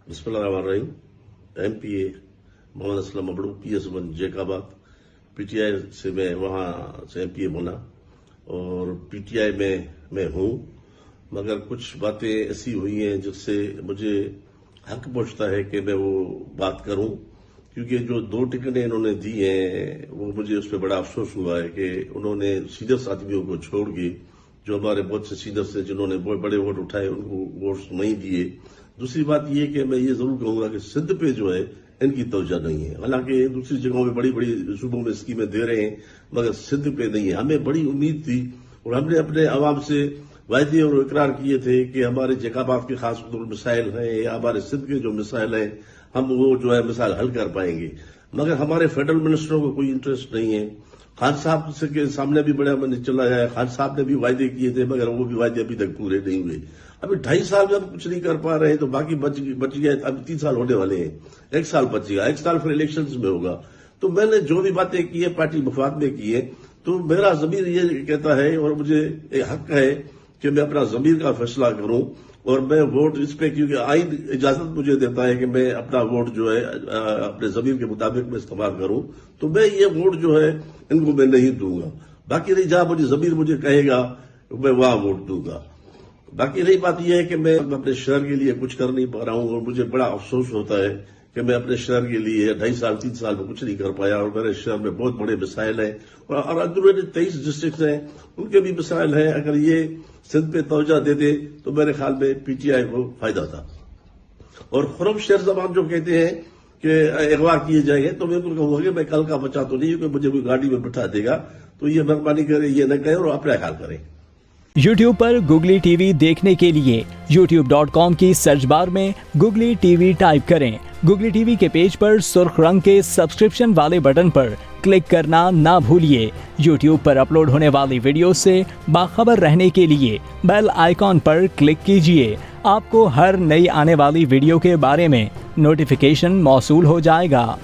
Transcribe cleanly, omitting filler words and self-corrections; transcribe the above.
बिस्मिल्लाहिर्रहमानिर्रहीम। MPA Mohammad Aslam Abro PS1 Jacobabad PTI से मैं वहाँ से MPA बना और PTI में मैं हूँ, मगर कुछ बातें ऐसी हुई हैं जिससे मुझे हक पहुँचता है कि मैं वो बात करूँ, क्योंकि जो 2 टिकटें इन्होंने दी हैं वो मुझे उस पर बड़ा अफसोस हुआ है कि उन्होंने सीनियर आदमियों को छोड़ के, जो हमारे बहुत से सीनियर्स हैं जिन्होंने बहुत बड़े वोट उठाए, उनको वोट्स नहीं दिए। दूसरी बात ये कि मैं ये जरूर कहूंगा कि सिंध पे जो है इनकी तवज्जो नहीं है। हालांकि दूसरी जगहों में बड़ी बड़ी सूबों में स्कीमें दे रहे हैं, मगर सिंध पे नहीं है। हमें बड़ी उम्मीद थी और हमने अपने अवाम से वायदे और इकरार किए थे कि हमारे जैकाबाद के खास मिसाइल हैं या हमारे सिंध के जो मिसाइल हैं हम वो जो है मिसाइल हल कर पाएंगे, मगर हमारे फेडरल मिनिस्टरों को कोई इंटरेस्ट नहीं है। खान साहब के सामने भी बड़ा मैंने चला है, खान साहब ने भी वायदे किए थे, मगर वो भी वायदे अभी तक पूरे नहीं हुए। अभी 2.5 साल में हम कुछ नहीं कर पा रहे हैं, तो बाकी बच गया। अभी 3 साल होने वाले हैं, 1 साल बचेगा, 1 साल फिर इलेक्शंस में होगा। तो मैंने जो भी बातें की है पार्टी मफाद में की है, तो मेरा ज़मीर ये कहता है और मुझे एक हक है कि मैं अपना ज़मीर का फैसला करूं और मैं वोट इस पे, क्योंकि आइन इजाजत मुझे देता है कि मैं अपना वोट जो है अपने ज़मीर के मुताबिक मैं इस्तेमाल करूं, तो मैं ये वोट जो है इनको मैं नहीं दूंगा। बाकी रही जहां मुझे ज़मीर मुझे कहेगा मैं वहां वोट दूंगा। बाकी रही बात यह है कि मैं अपने शहर के लिए कुछ कर नहीं पा रहा हूं और मुझे बड़ा अफसोस होता है कि मैं अपने शहर के लिए 2.5 साल 3 साल में कुछ नहीं कर पाया। और मेरे शहर में बहुत बड़े मिसाइल हैं और अंदरूनी 23 डिस्ट्रिक्ट हैं, उनके भी मिसाइल हैं। अगर ये सिंध पे तवज्जो दे दे तो मेरे ख्याल में PTI को फायदा था। और खुरम शेर जमान जो कहते हैं कि अगवा किए जाएंगे, तो मैं उनको कहूंगा कि मैं कल का बचा तो नहीं कि मुझे कोई गाड़ी में बिठा देगा, तो ये मेहरबानी करें, ये न करें और अपना ख्याल करें। YouTube पर गुगली टीवी देखने के लिए youtube.com की सर्च बार में गुगली टीवी टाइप करें। गुगली टीवी के पेज पर सुर्ख रंग के सब्सक्रिप्शन वाले बटन पर क्लिक करना ना भूलिए। YouTube पर अपलोड होने वाली वीडियो से बाखबर रहने के लिए बेल आइकॉन पर क्लिक कीजिए। आपको हर नई आने वाली वीडियो के बारे में नोटिफिकेशन मौसूल हो जाएगा।